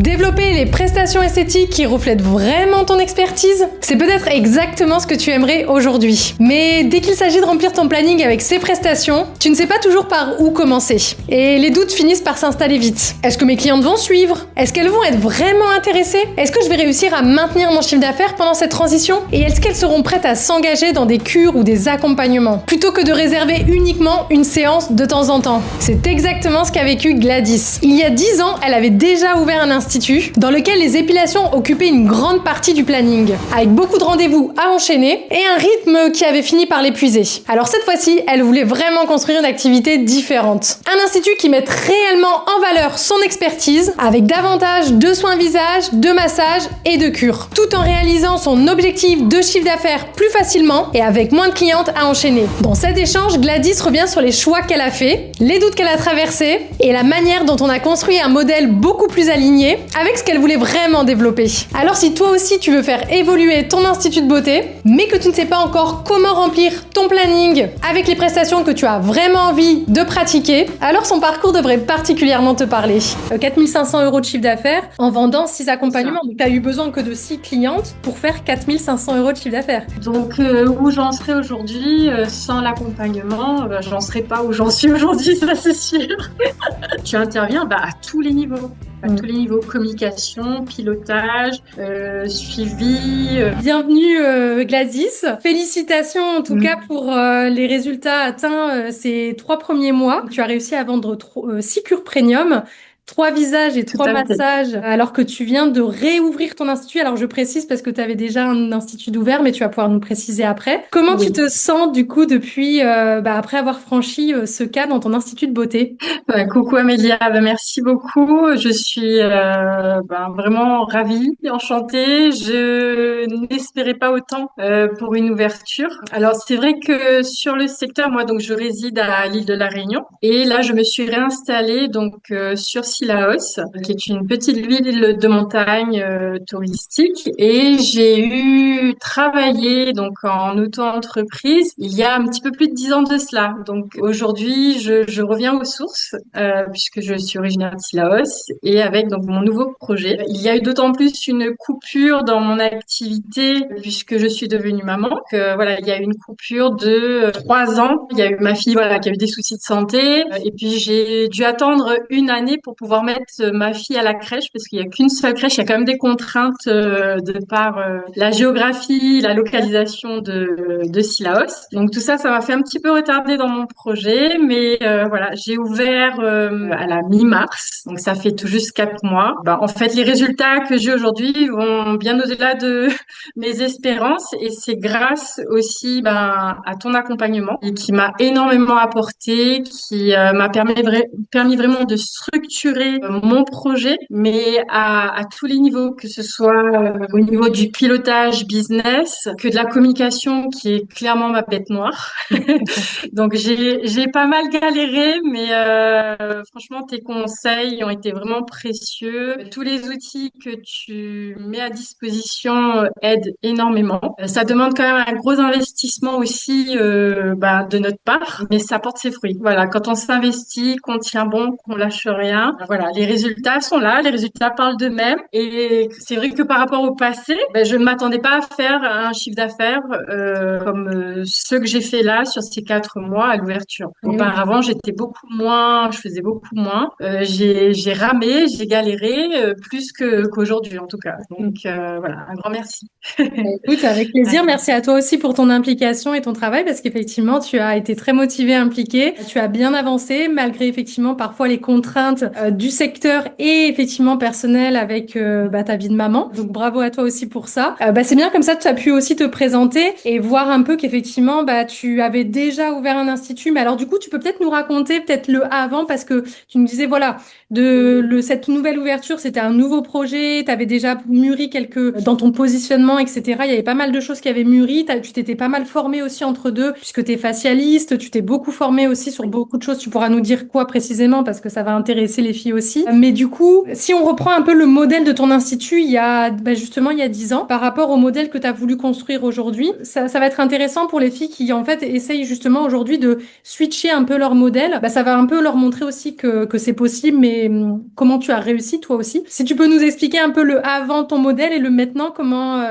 Développer les prestations esthétiques qui reflètent vraiment ton expertise, c'est peut-être exactement ce que tu aimerais aujourd'hui. Mais dès qu'il s'agit de remplir ton planning avec ces prestations, tu ne sais pas toujours par où commencer. Et les doutes finissent par s'installer vite. Est-ce que mes clientes vont suivre? Est-ce qu'elles vont être vraiment intéressées? Est-ce que je vais réussir à maintenir mon chiffre d'affaires pendant cette transition? Et est-ce qu'elles seront prêtes à s'engager dans des cures ou des accompagnements, plutôt que de réserver uniquement une séance de temps en temps? C'est exactement ce qu'a vécu Gladys. Il y a 10 ans, elle avait déjà ouvert un institut dans lequel les épilations occupaient une grande partie du planning, avec beaucoup de rendez-vous à enchaîner et un rythme qui avait fini par l'épuiser. Alors cette fois-ci, elle voulait vraiment construire une activité différente. Un institut qui mette réellement en valeur son expertise, avec davantage de soins visage, de massage et de cure, tout en réalisant son objectif de chiffre d'affaires plus facilement et avec moins de clientes à enchaîner. Dans cet échange, Gladys revient sur les choix qu'elle a fait, les doutes qu'elle a traversés et la manière dont on a construit un modèle beaucoup plus aligné avec ce qu'elle voulait vraiment développer. Alors si toi aussi tu veux faire évoluer ton institut de beauté, mais que tu ne sais pas encore comment remplir ton planning avec les prestations que tu as vraiment envie de pratiquer, alors son parcours devrait particulièrement te parler. 4 500 € de chiffre d'affaires en vendant 6 accompagnements. Donc tu as eu besoin que de 6 clientes pour faire 4 500 € de chiffre d'affaires. Donc où j'en serais aujourd'hui sans l'accompagnement, j'en serais pas où j'en suis aujourd'hui, ça c'est sûr. Tu interviens à tous les niveaux. À tous les niveaux, communication, pilotage, suivi. Bienvenue Gladys. Félicitations en tout cas pour les résultats atteints ces 3 premiers mois. Tu as réussi à vendre 6 cures premium. 3 visages et 3 massages, alors que tu viens de réouvrir ton institut. Alors je précise parce que tu avais déjà un institut d'ouvert, mais tu vas pouvoir nous préciser après. Comment tu te sens du coup depuis, après avoir franchi ce cap dans ton institut de beauté? Coucou Amélia, merci beaucoup. Je suis vraiment ravie, enchantée. Je n'espérais pas autant pour une ouverture. Alors c'est vrai que sur le secteur, moi donc je réside à l'île de la Réunion et là je me suis réinstallée donc sur Sillaos, qui est une petite ville de montagne touristique, et j'ai eu travaillé donc en auto-entreprise il y a un petit peu plus de 10 ans de cela. Donc aujourd'hui, je reviens aux sources puisque je suis originaire de Sillaos, et avec donc mon nouveau projet, il y a eu d'autant plus une coupure dans mon activité puisque je suis devenue maman. Voilà, il y a eu une coupure de 3 ans. Il y a eu ma fille qui a eu des soucis de santé, et puis j'ai dû attendre une année pour pouvoir mettre ma fille à la crèche, parce qu'il y a qu'une seule crèche. Il y a quand même des contraintes de par la géographie, la localisation de Sillaos. Donc tout ça m'a fait un petit peu retarder dans mon projet, mais voilà, j'ai ouvert à la mi-mars, donc ça fait tout juste 4 mois. En fait, les résultats que j'ai aujourd'hui vont bien au-delà de mes espérances, et c'est grâce aussi à ton accompagnement, et qui m'a énormément apporté, qui m'a permis vraiment de structurer mon projet, mais à tous les niveaux, que ce soit au niveau du pilotage business, que de la communication, qui est clairement ma bête noire. Donc j'ai pas mal galéré, mais franchement tes conseils ont été vraiment précieux. Tous les outils que tu mets à disposition aident énormément. Ça demande quand même un gros investissement aussi de notre part, mais ça porte ses fruits. Voilà, quand on s'investit, qu'on tient bon, qu'on lâche rien, voilà, les résultats sont là, les résultats parlent d'eux-mêmes. Et c'est vrai que par rapport au passé, je ne m'attendais pas à faire un chiffre d'affaires comme ce que j'ai fait là sur ces 4 mois à l'ouverture. Auparavant, je faisais beaucoup moins. J'ai ramé, j'ai galéré plus qu'aujourd'hui en tout cas. Donc voilà, un grand merci. Écoute, avec plaisir. Merci à toi aussi pour ton implication et ton travail, parce qu'effectivement, tu as été très motivée, impliquée. Tu as bien avancé, malgré effectivement parfois les contraintes du secteur et effectivement personnelles avec ta vie de maman. Donc bravo à toi aussi pour ça. C'est bien, comme ça tu as pu aussi te présenter et voir un peu qu'effectivement tu avais déjà ouvert un institut. Mais alors du coup, tu peux peut-être nous raconter peut-être le avant, parce que tu nous disais voilà, cette nouvelle ouverture, c'était un nouveau projet, tu avais déjà mûri dans ton positionnement, etc. Il y avait pas mal de choses qui avaient mûri. Tu t'étais pas mal formé aussi entre deux, puisque tu es facialiste, tu t'es beaucoup formé aussi sur beaucoup de choses. Tu pourras nous dire quoi précisément, parce que ça va intéresser les filles filles aussi. Mais du coup, si on reprend un peu le modèle de ton institut justement il y a 10 ans, par rapport au modèle que tu as voulu construire aujourd'hui, ça va être intéressant pour les filles qui en fait essayent justement aujourd'hui de switcher un peu leur modèle. Ça va un peu leur montrer aussi que c'est possible, mais comment tu as réussi toi aussi. Si tu peux nous expliquer un peu le avant ton modèle et le maintenant, comment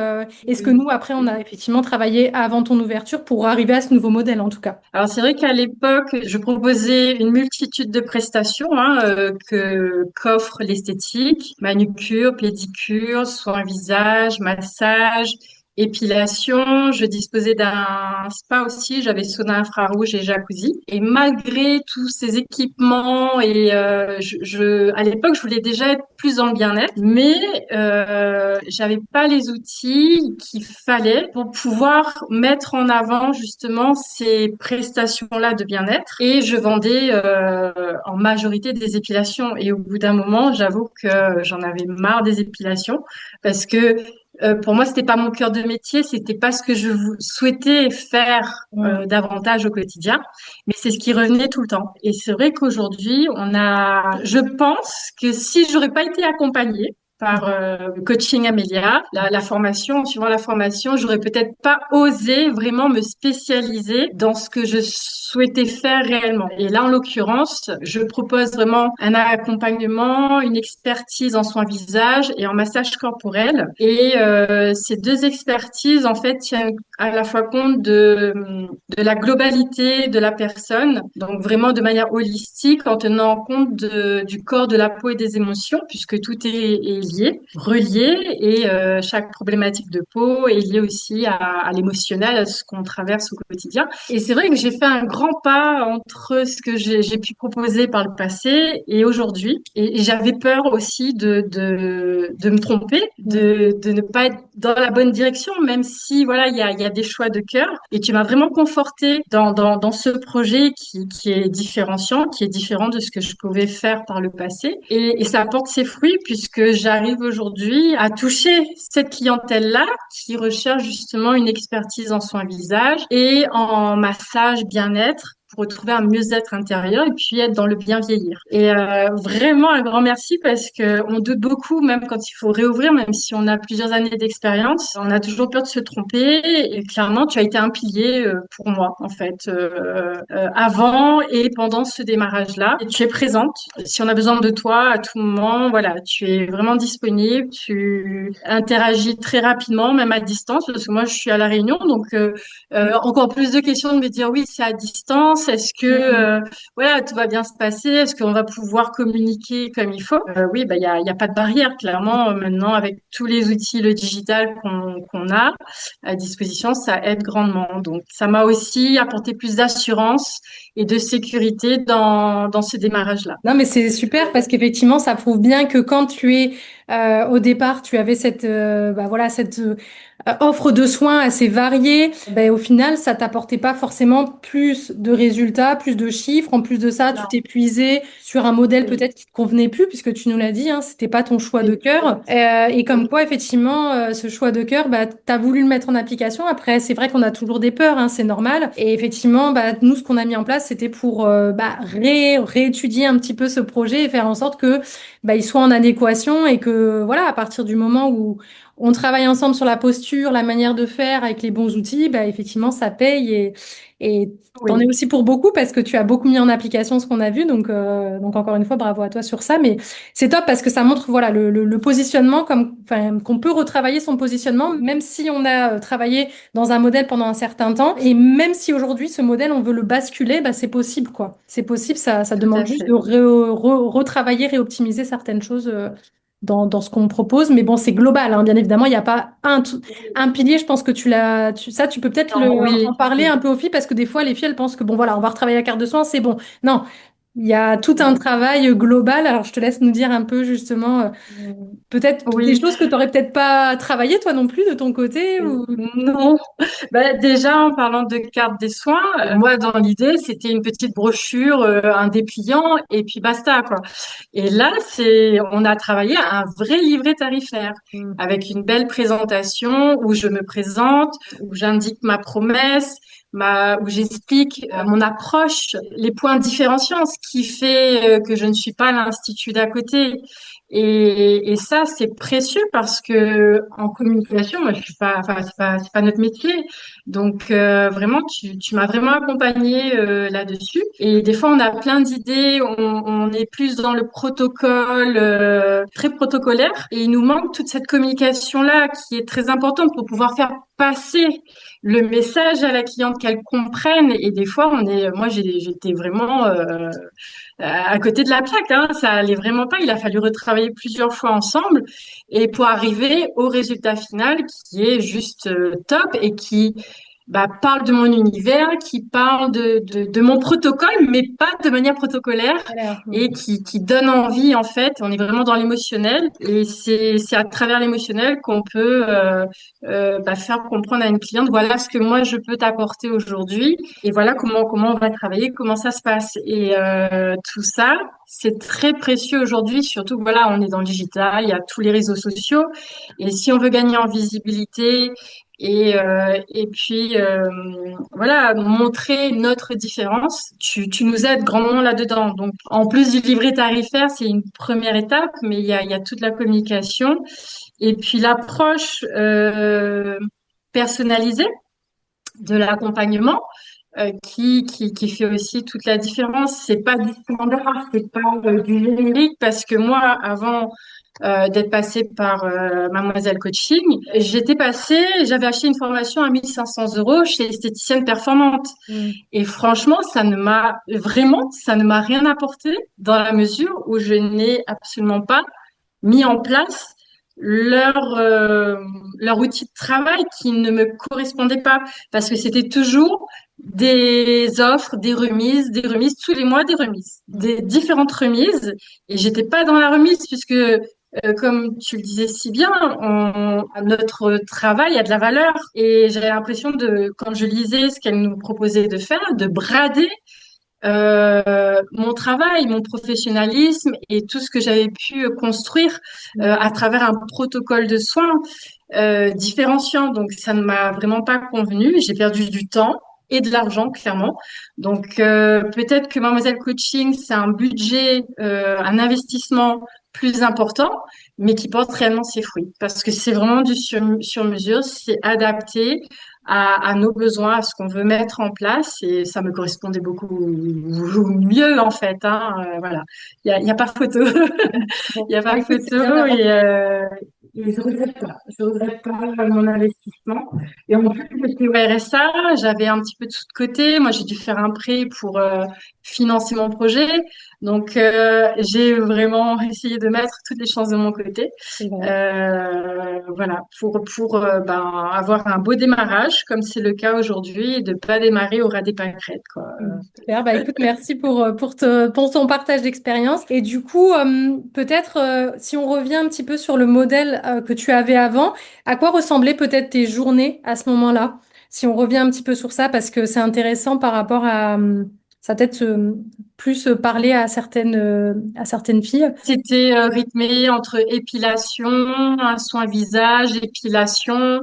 est-ce que Oui. nous après on a effectivement travaillé avant ton ouverture pour arriver à ce nouveau modèle en tout cas. Alors c'est vrai qu'à l'époque, je proposais une multitude de prestations que qu'offre l'esthétique, manucure, pédicure, soins visage, massage, épilation. Je disposais d'un spa aussi, j'avais sauna infrarouge et jacuzzi. Et malgré tous ces équipements à l'époque, je voulais déjà être plus dans le bien-être, mais j'avais pas les outils qu'il fallait pour pouvoir mettre en avant justement ces prestations-là de bien-être. Et je vendais en majorité des épilations. Et au bout d'un moment, j'avoue que j'en avais marre des épilations parce que pour moi, c'était pas mon cœur de métier, c'était pas ce que souhaitais faire davantage au quotidien, mais c'est ce qui revenait tout le temps. Et c'est vrai qu'aujourd'hui, je pense que si j'aurais pas été accompagnée par le coaching Amélia, la formation, en suivant la formation, j'aurais peut-être pas osé vraiment me spécialiser dans ce que je souhaitais faire réellement. Et là, en l'occurrence, je propose vraiment un accompagnement, une expertise en soins visage et en massage corporel. Et ces deux expertises, en fait, tiennent à la fois compte de la globalité de la personne, donc vraiment de manière holistique, en tenant compte du corps, de la peau et des émotions, puisque tout est lié, relié, et chaque problématique de peau est liée aussi à l'émotionnel, à ce qu'on traverse au quotidien. Et c'est vrai que j'ai fait un grand pas entre ce que j'ai pu proposer par le passé et aujourd'hui. Et j'avais peur aussi de me tromper, de ne pas être dans la bonne direction, même si voilà, il y a des choix de cœur. Et tu m'as vraiment confortée dans ce projet qui est différenciant, qui est différent de ce que je pouvais faire par le passé. Et ça porte ses fruits puisque j'arrive aujourd'hui à toucher cette clientèle-là qui recherche justement une expertise en soins visage et en massage bien-être pour retrouver un mieux-être intérieur et puis être dans le bien vieillir. Et vraiment un grand merci parce que on doute beaucoup, même quand il faut réouvrir, même si on a plusieurs années d'expérience, on a toujours peur de se tromper. Et clairement, tu as été un pilier pour moi, en fait, avant et pendant ce démarrage-là. Et tu es présente. Si on a besoin de toi à tout moment, voilà, tu es vraiment disponible. Tu interagis très rapidement, même à distance, parce que moi, je suis à La Réunion, donc encore plus de questions de me dire oui, c'est à distance. Est-ce que voilà, tout va bien se passer? Est-ce qu'on va pouvoir communiquer comme il faut? Oui, il y a pas de barrière clairement maintenant avec tous les outils, le digital qu'on a à disposition, ça aide grandement. Donc ça m'a aussi apporté plus d'assurance et de sécurité dans ce démarrage-là. Non, mais c'est super parce qu'effectivement, ça prouve bien que quand tu es au départ, tu avais cette offre de soins assez variée. Au final, ça t'apportait pas forcément plus de résultats, plus de chiffres. En plus de ça, tu Non, t'épuisais sur un modèle oui, peut-être qui te convenait plus, puisque tu nous l'as dit, hein, c'était pas ton choix de cœur. Et comme oui, quoi, effectivement, ce choix de cœur, t'as voulu le mettre en application. Après, c'est vrai qu'on a toujours des peurs, hein, c'est normal. Et effectivement, nous, ce qu'on a mis en place, c'était pour réétudier un petit peu ce projet et faire en sorte que il soit en adéquation et que voilà, à partir du moment où on travaille ensemble sur la posture, la manière de faire avec les bons outils, effectivement, ça paye et t'en es oui. aussi pour beaucoup parce que tu as beaucoup mis en application ce qu'on a vu. Donc encore une fois, bravo à toi sur ça. Mais c'est top parce que ça montre voilà le positionnement enfin, qu'on peut retravailler son positionnement, même si on a travaillé dans un modèle pendant un certain temps et même si aujourd'hui ce modèle on veut le basculer, c'est possible quoi. C'est possible. Ça Tout demande à juste fait. de retravailler, réoptimiser certaines choses. Dans ce qu'on propose, mais bon, c'est global, hein, bien évidemment, il n'y a pas un pilier, je pense que ça, tu peux peut-être Non, en oui, parler oui. un peu aux filles, parce que des fois, les filles, elles pensent que, bon, voilà, on va retravailler la carte de soins, c'est bon. Non, il y a tout un Non. travail global, alors je te laisse nous dire un peu, justement, peut-être des Oui, choses que tu n'aurais peut-être pas travaillé, toi non plus, de ton côté, ou... non. Déjà, en parlant de carte des soins, moi, dans l'idée, c'était une petite brochure, un dépliant, et puis basta, quoi. Et là, on a travaillé un vrai livret tarifaire, avec une belle présentation où je me présente, où j'indique ma promesse, où j'explique mon approche, les points différenciants, ce qui fait que je ne suis pas à l'institut d'à côté. Et ça, c'est précieux parce que en communication, moi, je suis pas, enfin, c'est pas notre métier. Donc, vraiment, tu m'as vraiment accompagnée là-dessus. Et des fois, on a plein d'idées, on est plus dans le protocole, très protocolaire. Et il nous manque toute cette communication-là qui est très importante pour pouvoir faire passer le message à la cliente qu'elle comprenne. Et des fois, moi, j'étais vraiment à côté de la plaque, hein. Ça allait vraiment pas. Il a fallu retravailler plusieurs fois ensemble et pour arriver au résultat final qui est juste top et qui parle de mon univers, qui parle de mon protocole, mais pas de manière protocolaire Voilà. et qui donne envie, en fait. On est vraiment dans l'émotionnel et c'est à travers l'émotionnel qu'on peut faire comprendre à une cliente, voilà ce que moi je peux t'apporter aujourd'hui et voilà comment on va travailler, comment ça se passe. Et tout ça, c'est très précieux aujourd'hui, surtout que voilà, on est dans le digital, il y a tous les réseaux sociaux et si on veut gagner en visibilité et puis voilà, montrer notre différence. Tu nous aides grandement là-dedans. Donc, en plus du livret tarifaire, c'est une première étape, mais il y a toute la communication et puis l'approche personnalisée de l'accompagnement qui fait aussi toute la différence. C'est pas du standard, c'est pas du générique parce que moi, avant d'être passée par Mademoiselle Coaching, j'avais acheté une formation à 1 500 € chez l'esthéticienne performante. Mm. Et franchement, ça ne m'a rien apporté dans la mesure où je n'ai absolument pas mis en place leur leur outil de travail qui ne me correspondait pas parce que c'était toujours des offres, des remises tous les mois, des remises, des différentes remises et j'étais pas dans la remise puisque comme tu le disais si bien, notre travail a de la valeur et j'avais l'impression quand je lisais ce qu'elle nous proposait de faire, de brader mon travail, mon professionnalisme et tout ce que j'avais pu construire à travers un protocole de soins différenciant. Donc, ça ne m'a vraiment pas convenu. J'ai perdu du temps et de l'argent, clairement. Donc, peut-être que Mademoiselle Coaching, c'est un budget, un investissement plus important, mais qui porte réellement ses fruits. Parce que c'est vraiment du sur mesure, c'est adapté à nos besoins, à ce qu'on veut mettre en place. Et ça me correspondait beaucoup mieux, en fait. Hein. Voilà. Il y a pas photo. Bon, Il y a bah, pas écoute, c'est bien photo. d'avoir. Et je regrette pas. Je regrette pas mon investissement. Et en plus, j'étais au RSA. J'avais un petit peu de sous de côté. Moi, j'ai dû faire un prêt pour financer mon projet. Donc, j'ai vraiment essayé de mettre toutes les chances de mon côté. C'est vrai. Voilà, pour avoir un beau démarrage, comme c'est le cas aujourd'hui, et de pas démarrer au ras des pâquerettes, quoi. Super, bah écoute, merci pour ton partage d'expérience. Et du coup, peut-être si on revient un petit peu sur le modèle que tu avais avant, à quoi ressemblaient peut-être tes journées à ce moment-là? Si on revient un petit peu sur ça, parce que c'est intéressant par rapport à ça peut-être plus parler à certaines filles. C'était rythmé entre épilation, un soin visage, épilation,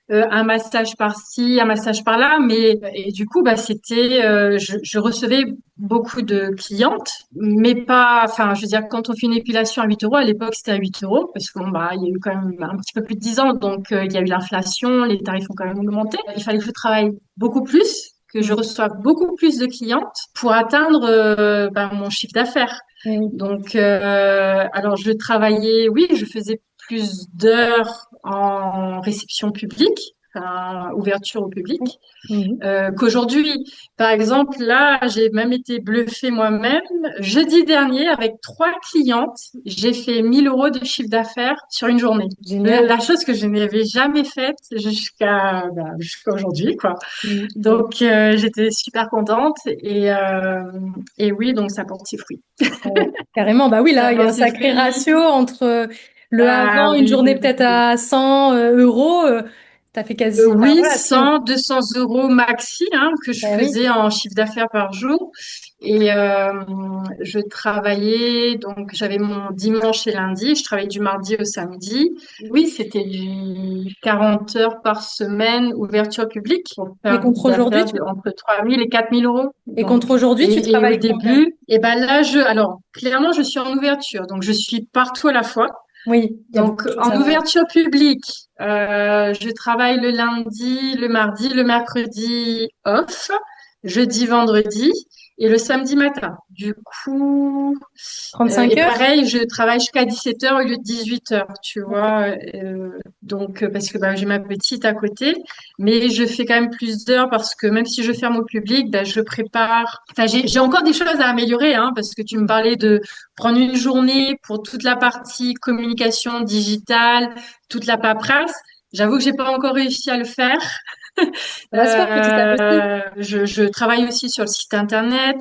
un massage par-ci, un massage par-là. Mais et du coup, je recevais beaucoup de clientes, mais pas. Enfin, je veux dire, quand on fait une épilation à 8 € à l'époque, c'était à 8 € parce que il y a eu quand même un petit peu plus de 10 ans, donc il y a eu l'inflation, les tarifs ont quand même augmenté. Il fallait que je travaille beaucoup plus, que je reçoive beaucoup plus de clientes pour atteindre mon chiffre d'affaires. Oui. Donc, alors je travaillais, oui, je faisais plus d'heures en réception publique, enfin, ouverture au public, Mhm. qu'aujourd'hui. Par exemple, là, j'ai même été bluffée moi-même. Jeudi dernier, avec 3 clientes, j'ai fait 1 000 € de chiffre d'affaires sur une journée. Génial. La chose que je n'avais jamais faite jusqu'à aujourd'hui, quoi. Mhm. Donc, j'étais super contente et oui, donc ça porte ses fruits. Ouais, carrément, bah oui, là, Ça il y a un porte ses sacré fruits. ratio entre le Ah avant, une oui, journée oui, peut-être oui. à 100 euros. T'as fait quasi, enfin Oui, voilà, si on... 100, 200 euros maxi, hein, que je Ben oui. faisais en chiffre d'affaires par jour. Et je travaillais, donc j'avais mon dimanche et lundi, je travaillais du mardi au samedi. Oui, c'était du 40 heures par semaine, ouverture publique, pour Et faire un chiffre contre aujourd'hui, d'affaires de entre 3 000 et 4 000 euros. et Donc, contre aujourd'hui, tu et au travailles combien? début, et ben là, alors, clairement, je suis en ouverture, donc je suis partout à la fois. Oui, il y a beaucoup Donc, de choses en à... ouverture publique, je travaille le lundi, le mardi, le mercredi off, jeudi, vendredi et le samedi matin. Du coup, 35 et heures? pareil, je travaille jusqu'à 17 heures au lieu de 18 heures, tu Ok. vois. Donc, parce que bah, j'ai ma petite à côté, mais je fais quand même plus d'heures parce que même si je ferme au public, bah, je prépare. Enfin, j'ai encore des choses à améliorer, hein, parce que tu me Mm. parlais de prendre une journée pour toute la partie communication digitale, toute la paperasse. J'avoue que j'ai pas encore réussi à le faire. Ça va se faire petit à petit. Je travaille aussi sur le site internet.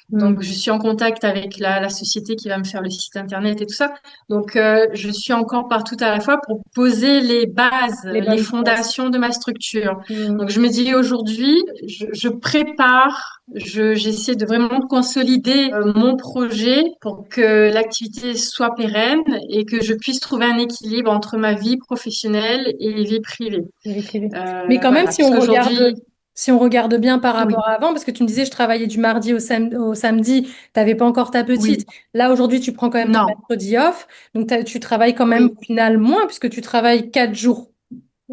Donc, Mm. je suis en contact avec la société qui va me faire le site internet et tout ça. Donc, je suis encore partout à la fois pour poser les bases, Les les bonnes bases. fondations de ma structure. Mm. Donc, je me dis aujourd'hui, je prépare, j'essaie de vraiment consolider mon projet pour que l'activité soit pérenne et que je puisse trouver un équilibre entre ma vie professionnelle et vie privée. Les vies privées. Mais quand même, Voilà, parce qu'aujourd'hui, si on regarde bien par oui, rapport à avant, parce que tu me disais, je travaillais du mardi au samedi, tu n'avais pas encore ta petite. oui, Là, aujourd'hui, tu prends quand même ton non, mercredi off. Donc, tu travailles quand même oui, au final moins, puisque tu travailles 4 jours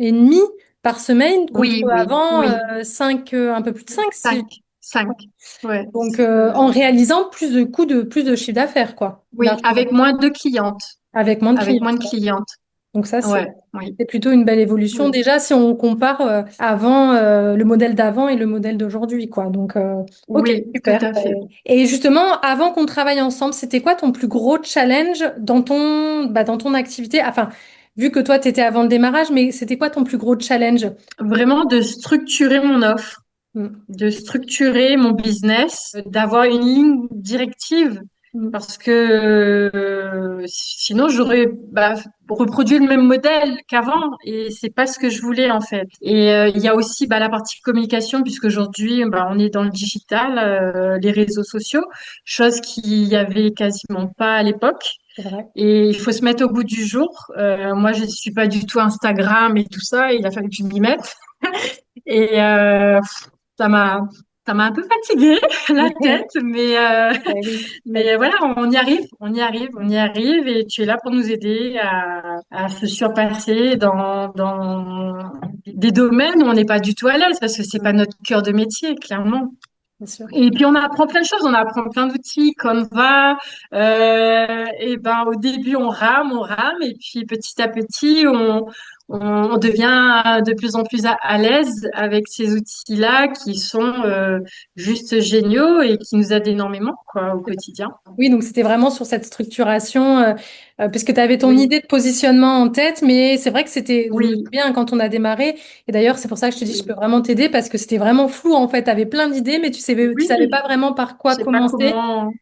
et demi par semaine, contre oui, oui, avant oui. 5, un peu plus de 5. Cinq, cinq. Ouais. Donc, en réalisant plus de chiffre d'affaires, quoi. Oui, avec moins de clientes. Avec moins de Avec moins clientes. de clientes. Donc ça, Ouais, oui. c'est plutôt une belle évolution. Oui. Déjà, si on compare avant le modèle d'avant et le modèle d'aujourd'hui, quoi. Donc, ok, Oui, tout super. à fait. Et justement, avant qu'on travaille ensemble, c'était quoi ton plus gros challenge dans ton activité? Enfin, vu que toi, tu étais avant le démarrage, mais c'était quoi ton plus gros challenge? Vraiment de structurer mon offre, Mm. de structurer mon business, d'avoir une ligne directive Mm. parce que sinon j'aurais reproduit le même modèle qu'avant et c'est pas ce que je voulais en fait. Et il y a aussi la partie communication puisque aujourd'hui on est dans le digital, les réseaux sociaux, chose qu'il y avait quasiment pas à l'époque. C'est vrai. Et il faut se mettre au goût du jour. Moi, je suis pas du tout Instagram et tout ça. Il a fallu que je m'y mette. Et ça m'a ça m'a un peu fatiguée la tête, Eh oui, pas mais évident. voilà, on y arrive, on y arrive, on y arrive, et tu es là pour nous aider à se surpasser dans des domaines où on n'est pas du tout à l'aise parce que c'est pas Mm. notre cœur de métier, clairement. Bien sûr. Et puis on apprend plein de choses, on apprend plein d'outils, Canva. Et ben au début on rame, et puis petit à petit on devient de plus en plus à l'aise avec ces outils-là qui sont juste géniaux et qui nous aident énormément quoi au quotidien. Oui, donc c'était vraiment sur cette structuration, puisque tu avais ton Oui, idée de positionnement en tête, mais c'est vrai que c'était, je me oui, souviens quand on a démarré, et d'ailleurs c'est pour ça que je te dis, je peux oui, vraiment t'aider, parce que c'était vraiment flou en fait, tu avais plein d'idées, mais tu savais oui. pas vraiment par Je quoi sais pas commencer. comment. Oui,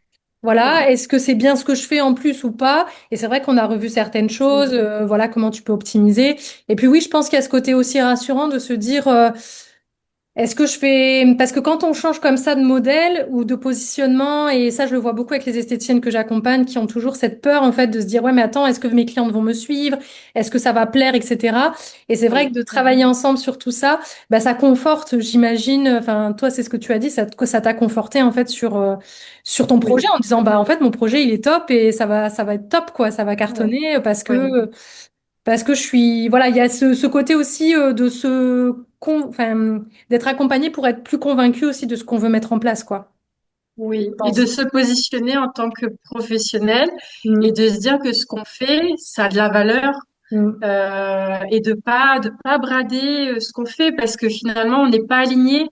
Voilà, est-ce que c'est bien ce que je fais en plus ou pas? Et c'est vrai qu'on a revu certaines choses, oui, voilà comment tu peux optimiser. Et puis oui, je pense qu'il y a ce côté aussi rassurant de se dire, est-ce que je fais... Parce que quand on change comme ça de modèle ou de positionnement, et ça je le vois beaucoup avec les esthéticiennes que j'accompagne qui ont toujours cette peur en fait de se dire, ouais mais attends, est-ce que mes clientes vont me suivre? Est-ce que ça va plaire, etc. Et c'est vrai que oui, de travailler ensemble sur tout ça, bah, ça conforte, j'imagine, enfin toi c'est ce que tu as dit, que ça t'a conforté en fait sur ton projet oui, en disant, bah en fait mon projet il est top et ça va être top quoi, ça va oui, cartonner oui. parce que je suis, voilà, il y a ce côté aussi enfin, d'être accompagné pour être plus convaincu aussi de ce qu'on veut mettre en place, quoi. Oui, Je et de pense. se positionner en tant que professionnel et Mm, de se dire que ce qu'on fait, ça a de la valeur mm. et de pas brader ce qu'on fait parce que finalement on n'est pas aligné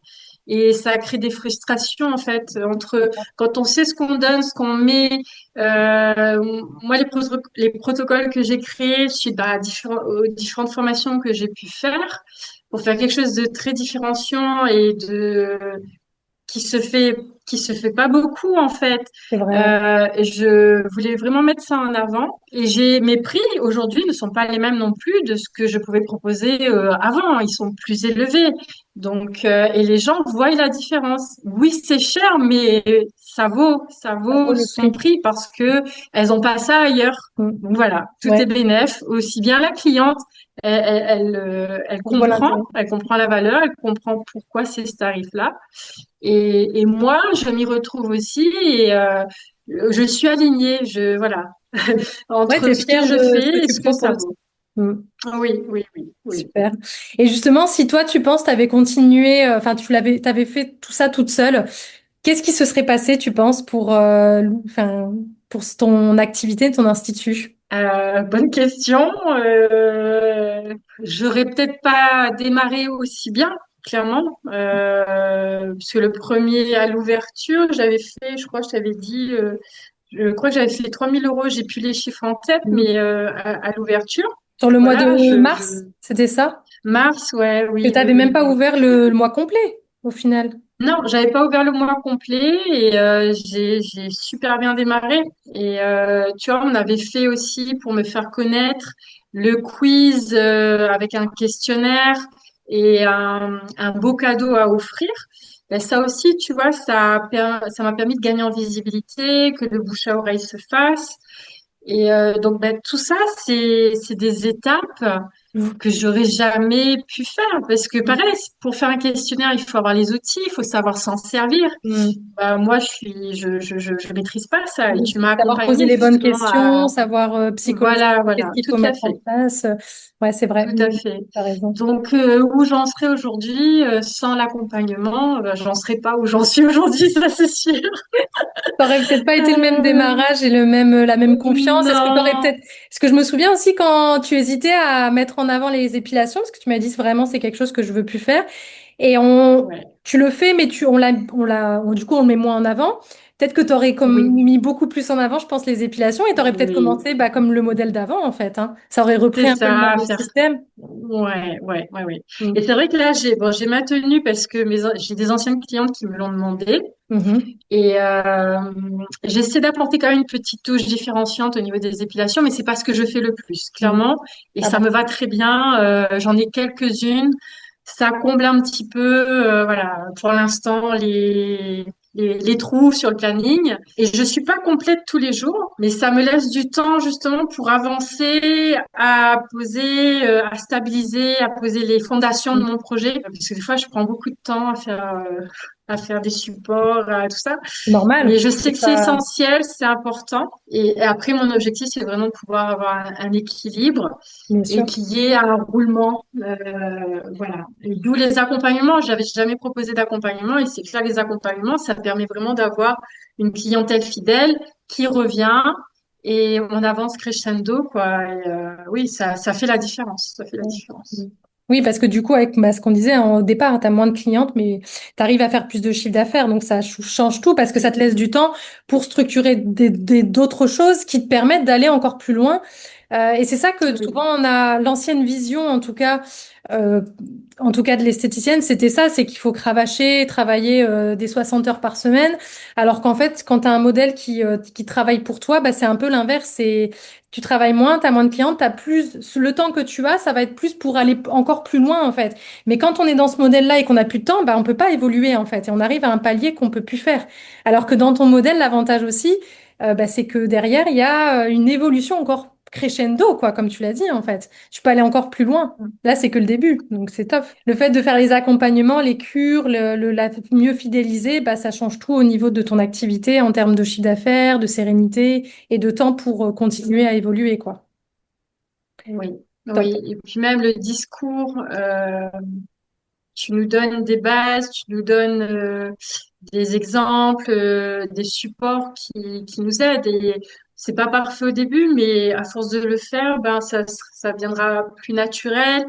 et ça crée des frustrations en fait entre quand on sait ce qu'on donne, ce qu'on met. Moi, les protocoles que j'ai créés suite à aux différentes formations que j'ai pu faire pour faire quelque chose de très différenciant et qui se fait qui se fait pas beaucoup en fait. C'est vrai, ouais. Je voulais vraiment mettre ça en avant et j'ai mes prix aujourd'hui ne sont pas les mêmes non plus de ce que je pouvais proposer avant. Ils sont plus élevés. Donc et les gens voient la différence. Oui, c'est cher, mais ça Ça vaut vaut le son prix. prix parce que elles ont pas ça ailleurs. Mm. Donc voilà, tout Ouais, est bénef. Aussi bien la cliente, je vois l'intérêt. elle comprend la valeur, elle comprend pourquoi c'est ce tarif-là. Et moi, je m'y retrouve aussi et je suis alignée, voilà, Ouais, entre t'es ce que fière je de ce fais que et tu ce que ça proposes. vaut. Mm. Oui, oui, oui, oui. Super. Et justement, si toi, tu penses, t'avais continué, enfin, t'avais fait tout ça toute seule, qu'est-ce qui se serait passé, tu penses, enfin, pour ton activité, ton institut? Bonne question. J'aurais peut-être pas démarré aussi bien, clairement, parce que le premier à l'ouverture, j'avais fait, je crois, que je t'avais dit, je crois que j'avais fait 3 000 euros. J'ai plus les chiffres en tête, Mm. mais à l'ouverture, Sur le mois voilà, de mars, c'était ça? mars, ouais, Que oui, oui, t'avais même oui, pas oui. ouvert le mois complet, au final. Non, j'avais pas ouvert le mois complet et j'ai super bien démarré. Et tu vois, on avait fait aussi pour me faire connaître le quiz avec un questionnaire et un beau cadeau à offrir. Ben, ça aussi, tu vois, ça m'a permis de gagner en visibilité, que le bouche à oreille se fasse. Et donc, ben, tout ça, c'est des étapes Mm. que j'aurais jamais pu faire parce que pareil, pour faire un questionnaire, il faut avoir les outils, il faut savoir s'en servir. Mm. Moi, je maîtrise pas ça et tu m'as Savoir poser accompagné les bonnes justement questions, à, savoir psychologiquement voilà, qu'est-ce voilà, qu'il tout faut à mettre en fait, place. Ouais, c'est vrai. tout à fait. T'as raison. Donc, où j'en serais aujourd'hui, sans l'accompagnement, j'en serais pas où j'en suis aujourd'hui, ça c'est sûr. Ça aurait peut-être pas été le même Euh, démarrage et la même confiance. Est-ce que t'aurais non, peut-être, est-ce que je me souviens aussi quand tu hésitais à mettre en avant les épilations, parce que tu m'as dit vraiment c'est quelque chose que je veux plus faire. Et ouais, tu le fais, mais du coup on le met moins en avant. Peut-être que tu aurais comme oui, mis beaucoup plus en avant, je pense, les épilations, et tu aurais peut-être oui, commencé bah, comme le modèle d'avant en fait, hein. Ça aurait repris c'est un peu le ça, même faire. système. Ouais, ouais, ouais, ouais. Et Mm. c'est vrai que là, j'ai maintenu parce que j'ai des anciennes clientes qui me l'ont demandé. Mhm. Et j'essaie d'apporter quand même une petite touche différenciante au niveau des épilations, mais c'est pas ce que je fais le plus, Mm. clairement. Et Ah ça bah, me va très bien. J'en ai quelques-unes. Ça comble un petit peu, voilà, pour l'instant, les trous sur le planning. Et je suis pas complète tous les jours, mais ça me laisse du temps justement pour avancer, à poser, à stabiliser, à poser les fondations de mm. mon projet. Parce que des fois, je prends beaucoup de temps à faire des supports, à tout ça. C'est normal. Mais je sais C'est que c'est pas, essentiel, c'est important. Et après, mon objectif, c'est vraiment de pouvoir avoir un équilibre bien et sûr. qu'il y ait un roulement. Voilà. Et d'où les accompagnements. J'avais jamais proposé d'accompagnement et c'est que là, les accompagnements, ça permet vraiment d'avoir une clientèle fidèle qui revient et on avance crescendo, quoi. Et, oui, ça fait la différence. Ça fait la Mm. différence. Oui, parce que du coup, avec bah, ce qu'on disait au départ, tu as moins de clientes, mais tu arrives à faire plus de chiffre d'affaires. Donc, ça change tout parce que ça te laisse du temps pour structurer d'autres choses qui te permettent d'aller encore plus loin. Et c'est ça que Oui, souvent, on a l'ancienne vision, euh, en tout cas de l'esthéticienne, c'était ça, c'est qu'il faut cravacher, travailler des 60 heures par semaine. Alors qu'en fait, quand tu as un modèle qui travaille pour toi, bah, c'est un peu l'inverse. Tu travailles moins, tu as moins de clients, t'as plus, le temps que tu as, ça va être plus pour aller encore plus loin, en fait. Mais quand on est dans ce modèle-là et qu'on n'a plus de temps, bah, on peut pas évoluer, en fait. Et on arrive à un palier qu'on peut plus faire. Alors que dans ton modèle, l'avantage aussi, bah, c'est que derrière, il y a une évolution encore crescendo, quoi, comme tu l'as dit, en fait. Tu peux aller encore plus loin. Là, c'est que le début, donc c'est top. Le fait de faire les accompagnements, les cures, la mieux fidéliser, bah, ça change tout au niveau de ton activité en termes de chiffre d'affaires, de sérénité et de temps pour continuer à évoluer, quoi. oui, Top. oui. Et puis même le discours. Tu nous donnes des bases, tu nous donnes des exemples, des supports qui nous aident. Et c'est pas parfait au début, mais à force de le faire, ben ça viendra plus naturel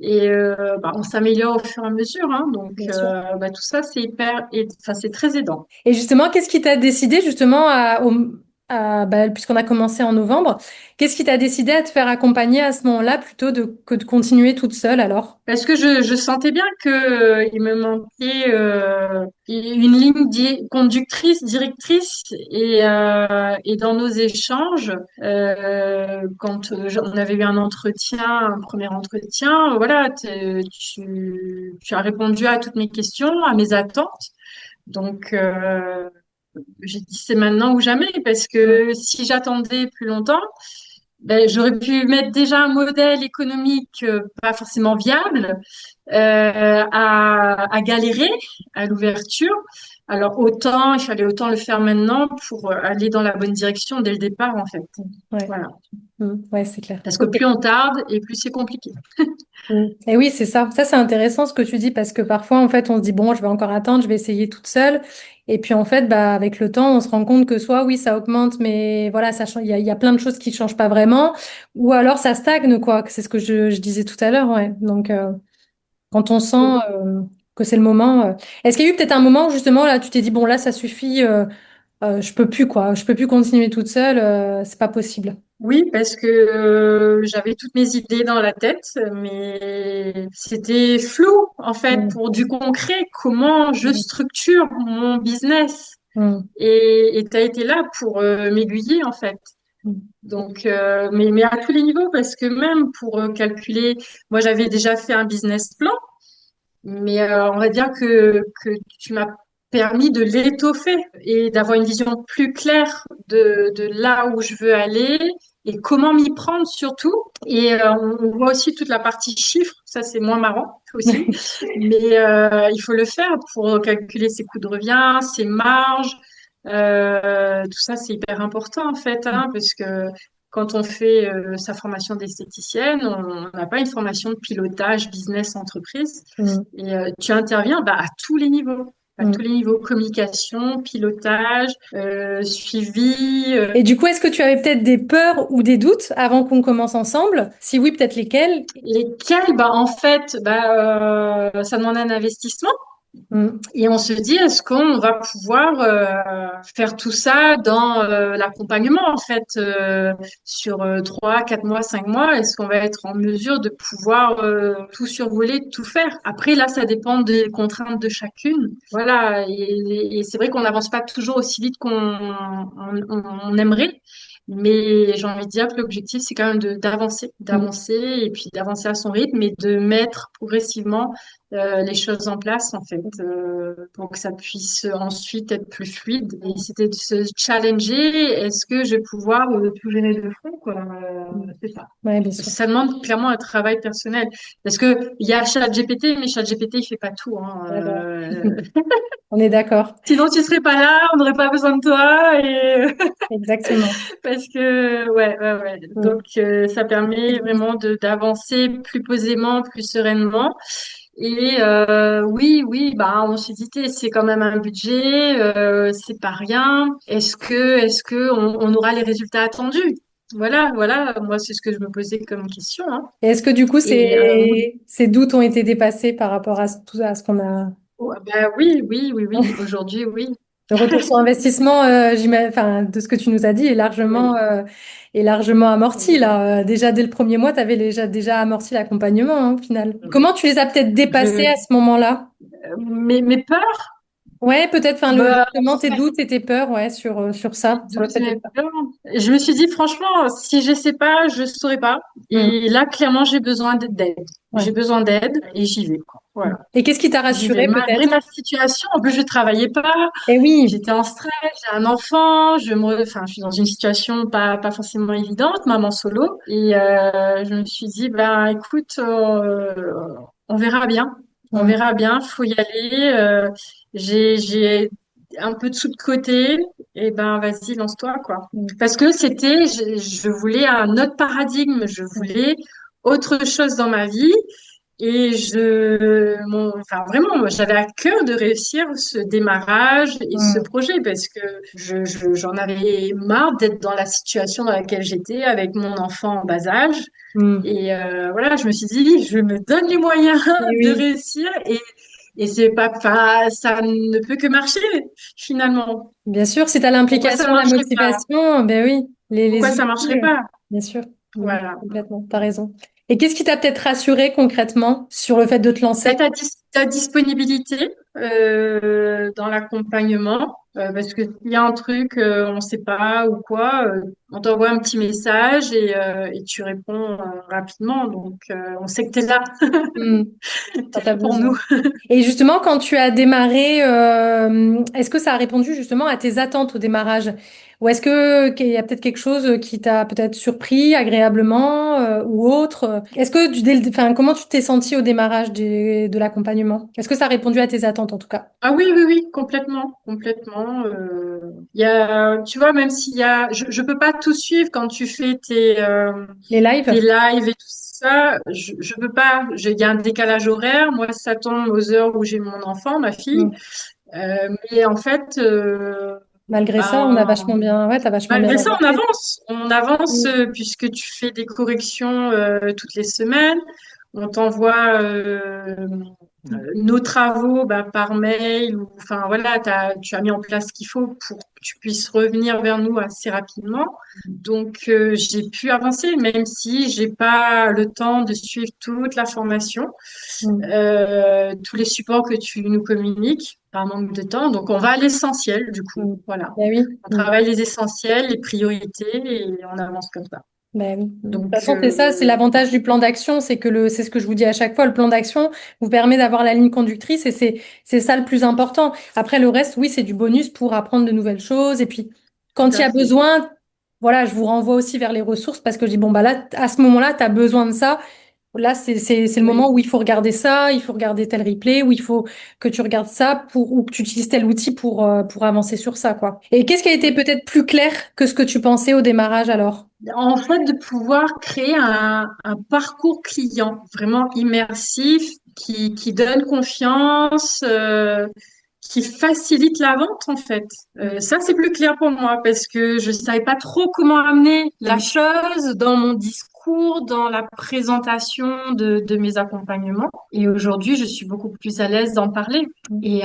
et ben, on s'améliore au fur et à mesure. Hein. Donc Bien sûr. ben, tout ça c'est hyper, enfin c'est très aidant. Et justement, qu'est-ce qui t'a décidé justement puisqu'on a commencé en novembre. Qu'est-ce qui t'a décidé à te faire accompagner à ce moment-là plutôt que de continuer toute seule alors? Parce que je sentais bien que il me manquait une ligne conductrice, directrice, et dans nos échanges, quand on avait eu un premier entretien, voilà, tu as répondu à toutes mes questions, à mes attentes. Donc, j'ai dit c'est maintenant ou jamais, parce Mm. que si j'attendais plus longtemps, ben, j'aurais pu mettre déjà un modèle économique pas forcément viable, à galérer à l'ouverture. Alors autant, il fallait autant le faire maintenant pour aller dans la bonne direction dès le départ, en fait. Ouais, Voilà. Ouais, c'est clair. Parce que Ok. plus on tarde et plus c'est compliqué. Et oui, c'est ça. Ça, c'est intéressant ce que tu dis parce que parfois, en fait, on se dit, bon, je vais encore attendre, je vais essayer toute seule. Et puis, en fait, avec le temps, on se rend compte que soit, oui, ça augmente, mais voilà, il y a plein de choses qui ne changent pas vraiment. Ou alors, ça stagne, quoi. C'est ce que je disais tout à l'heure, ouais. Donc, quand on sent que c'est le moment. Est-ce qu'il y a eu peut-être un moment où, justement, là, tu t'es dit, bon, là, ça suffit, je peux plus, quoi. Je peux plus continuer toute seule, c'est pas possible. Oui, parce que j'avais toutes mes idées dans la tête, mais c'était flou, en fait, Mm, pour du concret, comment je mm, structure mon business. mm, Et tu as été là pour m'aiguiller, en fait. mm. Donc, mais à tous les niveaux, parce que même pour calculer, moi j'avais déjà fait un business plan, mais on va dire que tu m'as permis de l'étoffer et d'avoir une vision plus claire de là où je veux aller et comment m'y prendre surtout. Et on voit aussi toute la partie chiffres, ça c'est moins marrant aussi, mais il faut le faire pour calculer ses coûts de revient, ses marges. Tout ça, c'est hyper important en fait, hein, parce que quand on fait sa formation d'esthéticienne, on n'a pas une formation de pilotage business entreprise. Mm, Et tu interviens à tous les niveaux. À tous mm. les niveaux, communication, pilotage, suivi. Et du coup, est-ce que tu avais peut-être des peurs ou des doutes avant qu'on commence ensemble? Si oui, peut-être lesquels? Lesquels, en fait, ça demande un investissement. Mm, Et on se dit, est-ce qu'on va pouvoir faire tout ça dans l'accompagnement, en fait, sur 3, 4 mois, 5 mois? Est-ce qu'on va être en mesure de pouvoir tout survoler, tout faire? Après, là, ça dépend des contraintes de chacune. Voilà. Et c'est vrai qu'on n'avance pas toujours aussi vite qu'on aimerait. Mais j'ai envie de dire que l'objectif, c'est quand même mm, d'avancer et puis d'avancer à son rythme et de mettre progressivement les choses en place en fait pour que ça puisse ensuite être plus fluide. Et c'était de se challenger, est-ce que je vais pouvoir tout gérer de front quoi, mm. c'est ça. Ouais, bien Parce sûr. que ça demande clairement un travail personnel. Parce que il y a ChatGPT, mais ChatGPT il fait pas tout. Hein, Ouais, bah, on est d'accord. sinon tu serais pas là, on n'aurait pas besoin de toi et Exactement. parce que ouais ouais ouais. Mm. Donc ça permet vraiment de d'avancer plus posément, plus sereinement. Et oui, oui, on s'est dit, c'est quand même un budget, c'est pas rien. Est-ce que on aura les résultats attendus? Voilà, voilà. Moi, c'est ce que je me posais comme question, hein. Et est-ce que du coup, Et oui, ces doutes ont été dépassés par rapport à tout à ce qu'on a. ouais, oui, oui, oui, oui. Aujourd'hui, oui, Le retour sur investissement, enfin, de ce que tu nous as dit, oui, est largement amorti oui. là. Déjà dès le premier mois, tu avais déjà amorti l'accompagnement, hein, au final. Comment tu les as peut-être dépassés Je, à ce moment-là? mes peurs, Ouais, peut-être, enfin, bah, justement, tes doutes et tes peurs, ouais, sur ça, sur le fait d'être. je me suis dit, franchement, si je sais pas, je saurais pas. Hmm, Et là, clairement, j'ai besoin d'aide. ouais. J'ai besoin d'aide et j'y vais, quoi. Hmm. Voilà. Et qu'est-ce qui t'a J'y vais. rassuré Malgré peut-être? ma situation, en plus, je travaillais pas. Eh oui. J'étais en stress, j'ai un enfant, enfin, je suis dans une situation pas forcément évidente, maman solo. Et je me suis dit, écoute, on verra bien. On Hmm, verra bien, faut y aller. J'ai un peu de sous de côté. Et vas-y, lance-toi, quoi. hmm, Parce que je voulais un autre paradigme. Je hmm, voulais autre chose dans ma vie. Et enfin vraiment, moi, j'avais à cœur de réussir ce démarrage et ce hmm, projet parce que j'en avais marre d'être dans la situation dans laquelle j'étais avec mon enfant en bas âge. hmm. Et voilà, je me suis dit, je me donne les moyens Eh de oui. réussir Et c'est pas, enfin, ça ne peut que marcher finalement. Bien sûr, si tu as Pourquoi ça l'implication, la marcherait pas? motivation, ben oui, les Pourquoi ça outils, marcherait pas? bien sûr. Voilà. Complètement, t'as raison. Et qu'est-ce qui t'a peut-être rassuré concrètement sur le fait de te Bah, lancer? ta disponibilité dans l'accompagnement, parce que s'il y a un truc, on ne sait pas ou quoi, on t'envoie un petit message et tu réponds rapidement. Donc, on sait que tu es là, Hmm, tu quand es t'as là pour besoin. nous. Et justement, quand tu as démarré, est-ce que ça a répondu justement à tes attentes au démarrage? Ou est-ce que qu'il y a peut-être quelque chose qui t'a peut-être surpris agréablement ou autre? Est-ce que enfin, comment tu t'es senti au démarrage de l'accompagnement? Est-ce que ça a répondu à tes attentes en tout cas? Ah oui, oui, oui, complètement, complètement. Il y a, tu vois, même s'il y a, je peux pas tout suivre quand tu fais Les tes lives? lives et tout ça. Je peux pas. Il y a un décalage horaire. Moi, ça tombe aux heures où j'ai mon enfant, ma fille. Hmm. Mais en fait, Malgré ça, on a ben, vachement bien, ouais, t'as vachement bien malgré ça, on adapté. avance. On avance Hmm. puisque tu fais des corrections toutes les semaines. On t'envoie nos travaux bah, par mail. Enfin voilà, tu as mis en place ce qu'il faut pour que tu puisses revenir vers nous assez rapidement. Donc j'ai pu avancer, même si j'ai pas le temps de suivre toute la formation, Hmm. tous les supports que tu nous communiques par manque de temps. Donc on va à l'essentiel du coup. Hmm. Voilà. Ben oui. On Hmm. travaille les essentiels, les priorités et on avance comme ça. Ben oui. De toute Donc, façon, c'est ça, c'est l'avantage du plan d'action, c'est que c'est ce que je vous dis à chaque fois, le plan d'action vous permet d'avoir la ligne conductrice et c'est ça le plus important. Après, le reste, oui, c'est du bonus pour apprendre de nouvelles choses. Et puis, tout quand il y à a fait. besoin, voilà, je vous renvoie aussi vers les ressources parce que je dis, bon, bah là, à ce moment-là, tu as besoin de ça. Là, c'est le moment Oui, où il faut regarder ça, il faut regarder tel replay, où il faut que tu regardes ça ou que tu utilises tel outil pour avancer sur ça, quoi. Et qu'est-ce qui a été oui. peut-être plus clair que ce que tu pensais au démarrage alors? En fait, de pouvoir créer un parcours client vraiment immersif qui donne confiance, qui facilite la vente, en fait. Ça, c'est plus clair pour moi parce que je savais pas trop comment amener la Mm. chose dans mon discours, dans la présentation de mes accompagnements. Et aujourd'hui, je suis beaucoup plus à l'aise d'en parler. Et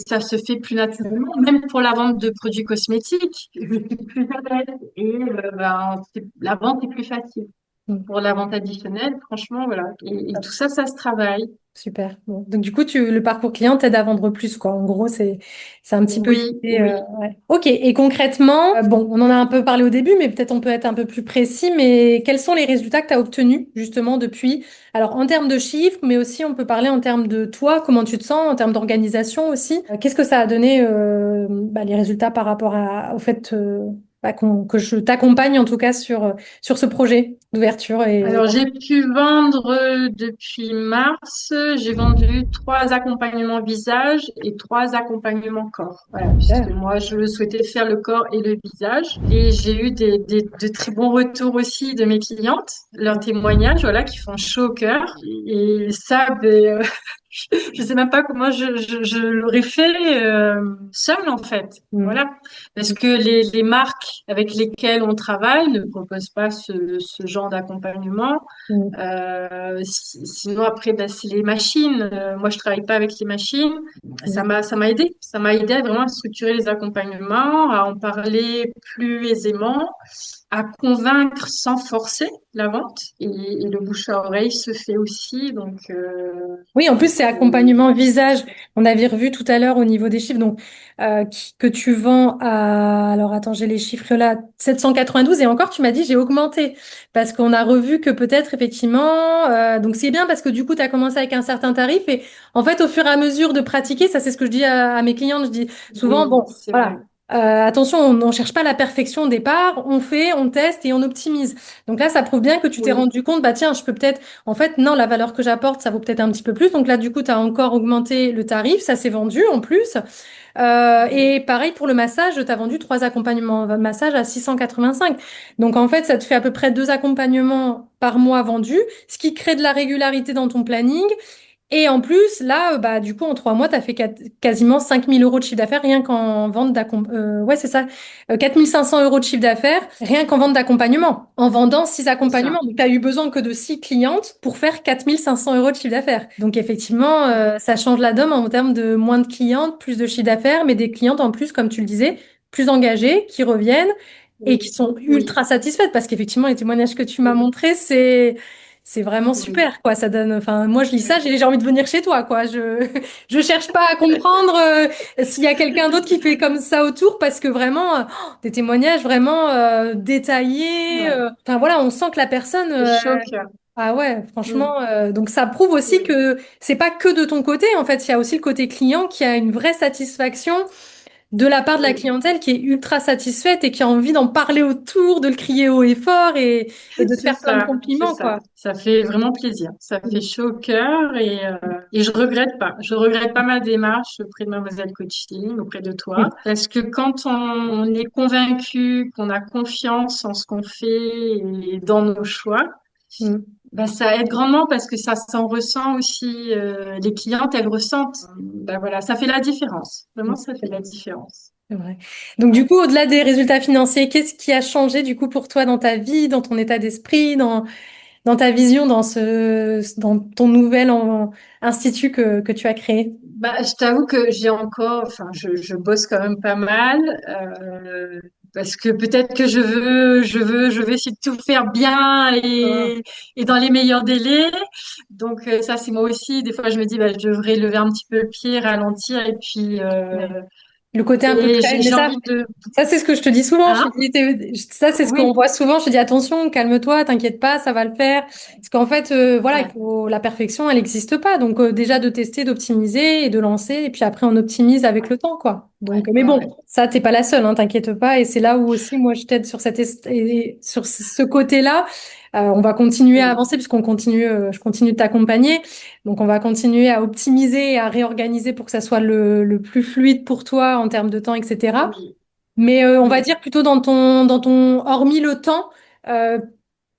ça se fait plus naturellement, même pour la vente de produits cosmétiques. Je suis plus à l'aise et la vente est plus facile. Mm. Pour la vente additionnelle, franchement, voilà. Et tout ça, ça se travaille. Super. Bon. Donc du coup, le parcours client t'aide à vendre plus, quoi. En gros, c'est un petit peu Oui, l'idée, oui. ouais. Ok. Et concrètement, bon, on en a un peu parlé au début, mais peut-être on peut être un peu plus précis. Mais quels sont les résultats que tu as obtenus justement depuis? Alors en termes de chiffres, mais aussi on peut parler en termes de toi, comment tu te sens, en termes d'organisation aussi. Qu'est-ce que ça a donné bah, les résultats par rapport au fait bah, que je t'accompagne en tout cas sur ce projet d'ouverture et Alors, j'ai pu vendre depuis mars, j'ai vendu 3 accompagnements visage et 3 accompagnements corps. Voilà, puisque super. moi, je souhaitais faire le corps et le visage. Et j'ai eu de très bons retours aussi de mes clientes, leurs témoignages, voilà, qui font chaud au cœur. Et ça, ben, je sais même pas comment je l'aurais fait seule en fait. Mm. Voilà, parce que les marques avec lesquelles on travaille ne proposent pas ce genre d'accompagnement. Mm. Sinon après, ben, c'est les machines. Moi, je travaille pas avec les machines. Mm. Ça m'a aidé. Ça m'a aidé à vraiment structurer les accompagnements, à en parler plus aisément, à convaincre sans forcer la vente. Et le bouche à oreille se fait aussi. Oui, en plus, c'est accompagnement visage. On avait revu tout à l'heure au niveau des chiffres. Donc, que tu vends à... Alors, attends, j'ai les chiffres là. 792. Et encore, tu m'as dit, j'ai augmenté. Parce qu'on a revu que peut-être, effectivement... donc, c'est bien parce que du coup, tu as commencé avec un certain tarif. Et en fait, au fur et à mesure de pratiquer, ça, c'est ce que je dis à mes clients. Je dis souvent, Oui, bon, c'est vrai. voilà. Attention, on ne cherche pas la perfection au départ. On fait, on teste et on optimise. Donc là, ça prouve bien que tu t'es Oui, rendu compte, bah tiens, je peux peut-être en fait, non, la valeur que j'apporte, ça vaut peut-être un petit peu plus. Donc là, du coup, tu as encore augmenté le tarif, ça s'est vendu en plus. oui, Et pareil pour le massage, tu as vendu 3 accompagnements massage à 685. Donc en fait, ça te fait à peu près 2 accompagnements par mois vendus, ce qui crée de la régularité dans ton planning Et en plus, là, bah, du coup, en 3 mois, tu as fait quasiment 5 000 € de chiffre d'affaires rien qu'en vente d'accompagnement. Ouais, c'est ça. 4 500 € de chiffre d'affaires rien qu'en vente d'accompagnement. En vendant 6 accompagnements. C'est ça. Donc, tu as eu besoin que de 6 clientes pour faire 4 500 € de chiffre d'affaires. Donc, effectivement, ça change la donne en termes de moins de clientes, plus de chiffre d'affaires, mais des clientes en plus, comme tu le disais, plus engagées, qui reviennent et qui Oui, sont oui, ultra satisfaites. Parce qu'effectivement, les témoignages que tu m'as oui, montrés, c'est vraiment oui, super, quoi. Ça donne, enfin, moi, je lis ça, oui, j'ai envie de venir chez toi, quoi. Je cherche pas à comprendre s'il y a quelqu'un d'autre qui fait comme ça autour, parce que vraiment, des témoignages vraiment détaillés. ouais. Enfin, voilà, on sent que la personne, C'est choc. ah ouais, Mm, franchement. Donc, ça prouve aussi oui, que c'est pas que de ton côté, en fait. Il y a aussi le côté client qui a une vraie satisfaction de la part de la oui. clientèle qui est ultra satisfaite et qui a envie d'en parler autour, de le crier haut et fort et de te C'est faire plein de ça, c'est compliments, ça. quoi. Ça fait vraiment plaisir. Ça fait chaud au cœur et je regrette pas. Je regrette pas ma démarche auprès de Mademoiselle Coaching, auprès de toi, Mm. parce que quand on est convaincu, qu'on a confiance en ce qu'on fait et dans nos choix, Mm. bah, ça aide grandement parce que ça s'en ressent aussi. Les clientes, elles ressentent. Bah, voilà, ça fait la différence. Vraiment, ça fait la différence. C'est vrai. Donc du coup, au-delà des résultats financiers, qu'est-ce qui a changé du coup pour toi dans ta vie, dans ton état d'esprit, dans ta vision, dans ton nouvel institut que tu as créé? Bah, je t'avoue que j'ai encore, enfin, je bosse quand même pas mal, parce que peut-être que je veux essayer de tout faire bien Ah, et dans les meilleurs délais. Donc ça, c'est moi aussi. Des fois, je me dis, bah, je devrais lever un petit peu le pied, ralentir, ouais. Le côté un peu et créatif, mais j'ai ça, envie de, ça c'est ce que je te dis souvent. Je hein? te dis, ça c'est ce qu'on Oui, voit souvent. Je te dis attention, calme-toi, t'inquiète pas, ça va le faire. Parce qu'en fait, voilà, ouais, la perfection, elle n'existe pas. Donc déjà de tester, d'optimiser et de lancer, et puis après on optimise avec le temps, quoi. ouais, Donc, mais ouais, bon, ouais. ça t'es pas la seule, hein, t'inquiète pas. Et c'est là où aussi moi je t'aide sur et sur ce côté-là. On va continuer à Oui, avancer puisqu'on continue, je continue de t'accompagner. Donc, on va continuer à optimiser et à réorganiser pour que ça soit le plus fluide pour toi en termes de temps, etc. oui, Mais on va oui. dire plutôt hormis le temps, euh,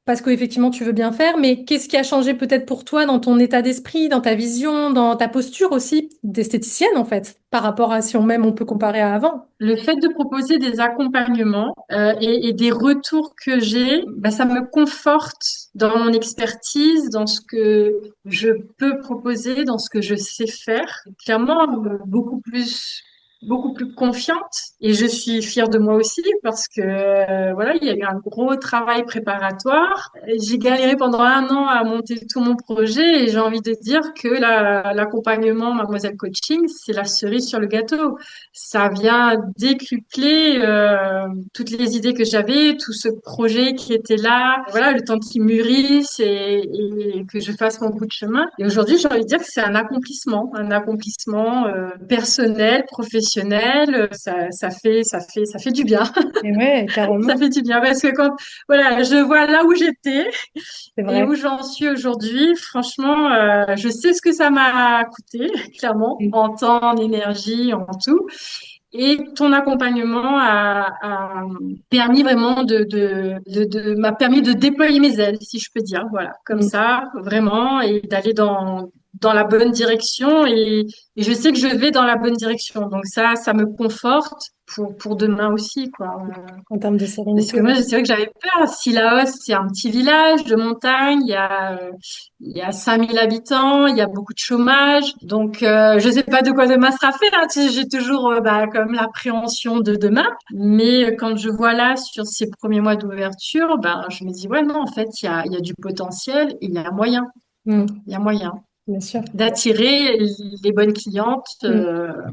parce qu'effectivement, tu veux bien faire, mais qu'est-ce qui a changé peut-être pour toi dans ton état d'esprit, dans ta vision, dans ta posture aussi d'esthéticienne, en fait, par rapport à si on peut comparer à avant? Le fait de proposer des accompagnements et des retours que j'ai, bah, ça me conforte dans mon expertise, dans ce que je peux proposer, dans ce que je sais faire. Clairement, beaucoup plus confiante. Et je suis fière de moi aussi parce que voilà, il y a eu un gros travail préparatoire. J'ai galéré pendant 1 an à monter tout mon projet et j'ai envie de dire que l'accompagnement Mademoiselle Coaching, c'est la cerise sur le gâteau. Ça vient décupler toutes les idées que j'avais, tout ce projet qui était là. Voilà, le temps qu'il mûrisse et que je fasse mon bout de chemin. Et aujourd'hui, j'ai envie de dire que c'est un accomplissement personnel, professionnel. Ça fait du bien. Et ouais, Ça carrément, fait du bien parce que quand, voilà, je vois là où j'étais c'est et vrai. où j'en suis aujourd'hui, franchement, je sais ce que ça m'a coûté, clairement, Mm. en temps, en énergie, en tout. Et ton accompagnement a permis vraiment m'a permis de déployer mes ailes, si je peux dire, voilà, comme Mm. ça, vraiment, et d'aller dans la bonne direction. Et je sais que je vais dans la bonne direction. Donc ça me conforte pour demain aussi, quoi. En termes de Parce que sérénité, moi, ouais. c'est vrai que j'avais peur. Si Laos, c'est un petit village de montagne, il y a 5000 habitants, il y a beaucoup de chômage. Donc, je sais pas de quoi demain sera fait, hein. Tu sais, j'ai toujours, bah, comme l'appréhension de demain. Mais quand je vois là, sur ces premiers mois d'ouverture, ben, je me dis, ouais, non, en fait, il y a du potentiel, il y a moyen, Mm. il y a moyen Bien sûr. d'attirer les bonnes clientes, Mm.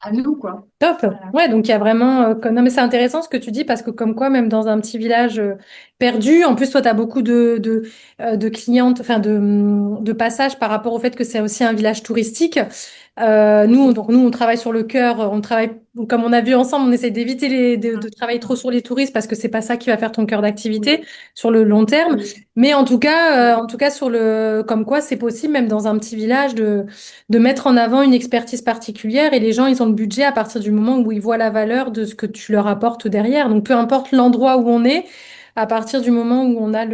à nous, quoi. Top. Voilà. Ouais, donc il y a vraiment. Non, mais c'est intéressant ce que tu dis parce que, comme quoi, même dans un petit village perdu, en plus, toi, tu as beaucoup de clientes, enfin, de passages par rapport au fait que c'est aussi un village touristique. Nous, on travaille sur le cœur, on travaille, comme on a vu ensemble, on essaie d'éviter de travailler trop sur les touristes parce que c'est pas ça qui va faire ton cœur Oui, d'activité sur le long terme. oui, Mais oui, en tout cas, comme quoi, c'est possible, même dans un petit village, de mettre en avant une expertise particulière et les gens, ils ont le budget à partir du moment où ils voient la valeur de ce que tu leur apportes derrière. Donc, peu importe l'endroit où on est, à partir du moment où on a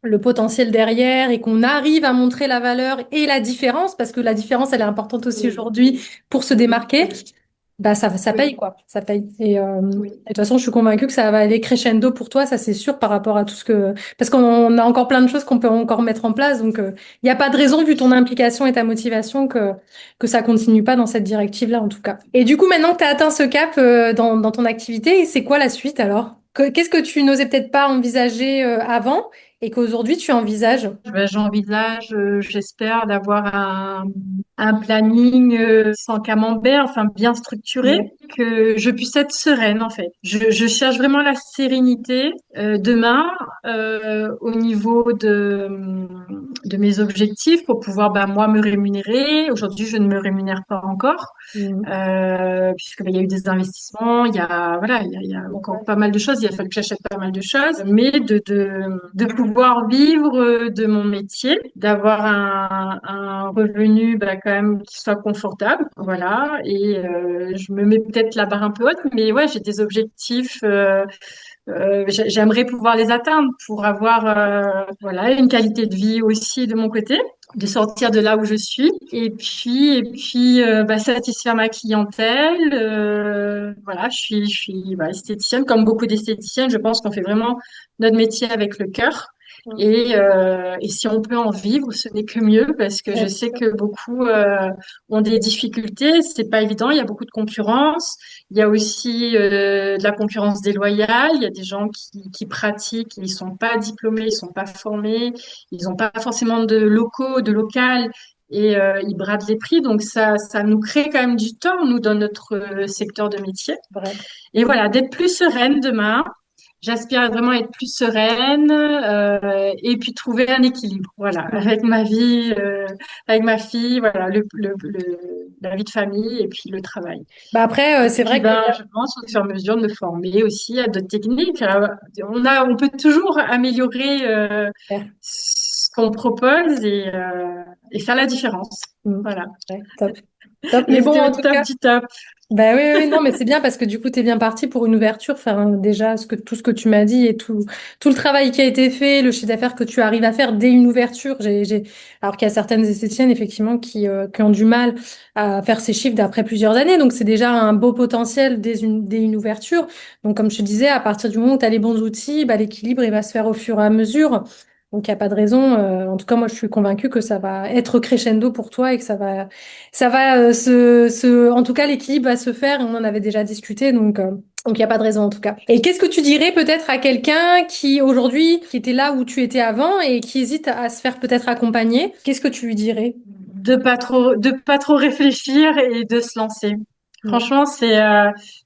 le potentiel derrière et qu'on arrive à montrer la valeur et la différence, parce que la différence, elle est importante aussi Oui, aujourd'hui pour se démarquer, bah ça oui, paye quoi, ça paye. Et oui. de toute façon, je suis convaincue que ça va aller crescendo pour toi, ça c'est sûr par rapport à tout ce que, parce qu'on a encore plein de choses qu'on peut encore mettre en place, donc il n'y a pas de raison vu ton implication et ta motivation que ça continue pas dans cette directive-là en tout cas. Et du coup, maintenant que tu as atteint ce cap dans ton activité, c'est quoi la suite alors? Qu'est-ce que tu n'osais peut-être pas envisager avant et qu'aujourd'hui tu envisages? J'envisage, j'espère, d'avoir un planning sans camembert, enfin bien structuré, Ouais. que je puisse être sereine en fait. Je cherche vraiment la sérénité demain au niveau de mes objectifs pour pouvoir bah, moi me rémunérer. Aujourd'hui, je ne me rémunère pas encore Mhm. puisque bah, il y a eu des investissements, il y a encore pas mal de choses. Il a fallu que j'achète pas mal de choses, mais de pouvoir vivre de mon métier, d'avoir un revenu bah, quand même qui soit confortable, voilà. Et je me mets peut-être la barre un peu haute, mais ouais, j'ai des objectifs. J'aimerais pouvoir les atteindre pour avoir voilà une qualité de vie aussi de mon côté, de sortir de là où je suis et puis bah, satisfaire ma clientèle. Voilà, je suis bah, esthéticienne comme beaucoup d'esthéticiennes. Je pense qu'on fait vraiment notre métier avec le cœur. Et si on peut en vivre, ce n'est que mieux parce que je Ouais, sais que beaucoup ont des difficultés. C'est pas évident. Il y a beaucoup de concurrence. Il y a aussi de la concurrence déloyale. Il y a des gens qui pratiquent, ils sont pas diplômés, ils sont pas formés, ils n'ont pas forcément de locaux, de local, et ils bradent les prix. Donc ça nous crée quand même du temps, nous, dans notre secteur de métier. vrai. Et voilà, d'être plus sereine demain. J'aspire vraiment à être plus sereine et puis trouver un équilibre, voilà, avec ma vie, avec ma fille, voilà, la vie de famille et puis le travail. Bah après, Et c'est puis, vrai que ben, je pense au fur et à mesure de me former aussi à d'autres techniques. On peut toujours améliorer ce qu'on propose et faire la différence. Mm. Voilà. Ouais, top. Top. Mais bon, Rester au en tout top cas, du top. bah oui, oui, oui, non, mais c'est bien parce que du coup, tu es bien parti pour une ouverture, faire déjà tout ce que tu m'as dit et tout le travail qui a été fait, le chiffre d'affaires que tu arrives à faire dès une ouverture. Alors qu'il y a certaines esthéticiennes, effectivement, qui ont du mal à faire ces chiffres d'après plusieurs années. Donc, c'est déjà un beau potentiel dès une ouverture. Donc, comme je te disais, à partir du moment où tu as les bons outils, bah, l'équilibre, il va se faire au fur et à mesure. Donc, il n'y a pas de raison. En tout cas, moi, je suis convaincue que ça va être crescendo pour toi et que en tout cas, l'équilibre va se faire et on en avait déjà discuté, donc il n'y a pas de raison en tout cas. Et qu'est-ce que tu dirais peut-être à quelqu'un qui aujourd'hui, qui était là où tu étais avant et qui hésite à se faire peut-être accompagner? Qu'est-ce que tu lui dirais? De pas trop réfléchir et de se lancer. Ouais. Franchement, c'est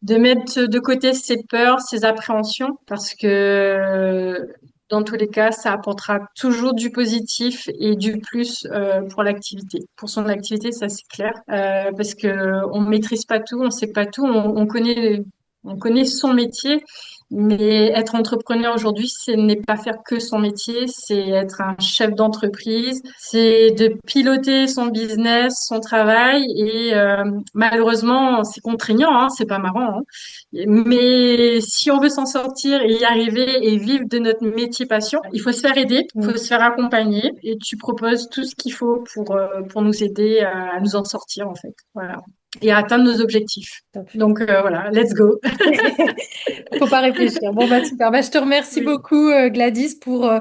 de mettre de côté ses peurs, ses appréhensions, parce que dans tous les cas, ça apportera toujours du positif et du plus pour l'activité. Pour son activité, ça c'est clair, parce que on maîtrise pas tout, on sait pas tout, on connaît son métier. Mais être entrepreneur aujourd'hui, ce n'est pas faire que son métier, c'est être un chef d'entreprise, c'est de piloter son business, son travail et malheureusement, c'est contraignant, hein, c'est pas marrant, hein. Mais si on veut s'en sortir et y arriver et vivre de notre métier passion, il faut se faire aider, il faut Mm. se faire accompagner et tu proposes tout ce qu'il faut pour nous aider à nous en sortir en fait. Voilà. Et à atteindre nos objectifs. Top. Donc voilà, let's go. Faut pas réfléchir. Bon, bah super. Bah, je te remercie Oui. beaucoup, Gladys, pour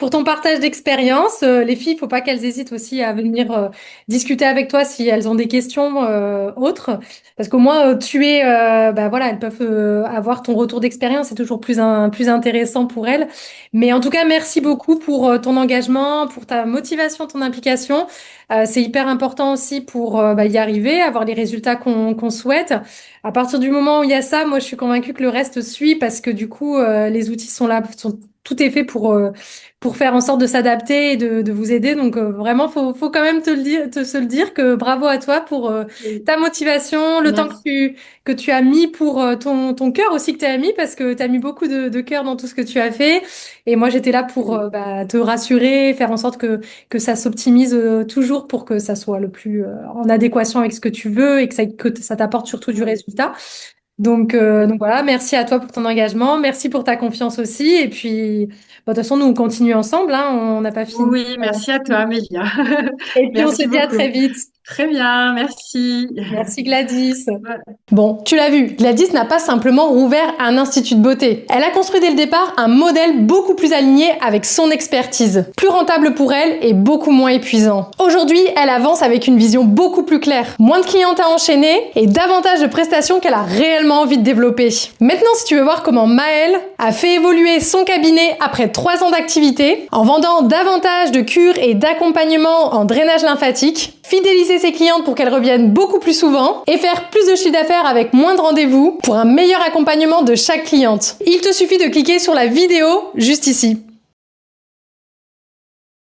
ton partage d'expérience. Les filles, faut pas qu'elles hésitent aussi à venir discuter avec toi si elles ont des questions autres. Parce qu'au moins, bah voilà, elles peuvent avoir ton retour d'expérience. C'est toujours plus intéressant pour elles. Mais en tout cas, merci beaucoup pour ton engagement, pour ta motivation, ton implication. C'est hyper important aussi pour bah, y arriver, avoir les résultats qu'on souhaite. À partir du moment où il y a ça, moi, je suis convaincue que le reste suit parce que du coup, les outils sont là, tout est fait pour faire en sorte de s'adapter et de vous aider. Donc, vraiment, faut quand même se le dire que bravo à toi pour Oui. ta motivation, le temps Merci. que tu as mis pour ton cœur aussi que tu as mis parce que tu as mis beaucoup de cœur dans tout ce que tu as fait. Et moi, j'étais là pour Oui. bah, te rassurer, faire en sorte que ça s'optimise toujours pour que ça soit le plus en adéquation avec ce que tu veux et que ça t'apporte surtout du Oui. résultat. Donc voilà, merci à toi pour ton engagement, merci pour ta confiance aussi. Et puis, bah, de toute façon, nous, on continue ensemble, hein, on n'a pas fini. Oui, merci à toi, Amélia. Et puis, on se Merci dit à beaucoup. très vite. Très bien, merci. Merci Gladys. Ouais. Bon, tu l'as vu, Gladys n'a pas simplement rouvert un institut de beauté. Elle a construit dès le départ un modèle beaucoup plus aligné avec son expertise, plus rentable pour elle et beaucoup moins épuisant. Aujourd'hui, elle avance avec une vision beaucoup plus claire, moins de clientes à enchaîner et davantage de prestations qu'elle a réellement envie de développer. Maintenant, si tu veux voir comment Maëlle a fait évoluer son cabinet après 3 ans d'activité, en vendant davantage de cures et d'accompagnement en drainage lymphatique, fidéliser ses clientes pour qu'elles reviennent beaucoup plus souvent et faire plus de chiffre d'affaires avec moins de rendez-vous pour un meilleur accompagnement de chaque cliente. Il te suffit de cliquer sur la vidéo juste ici.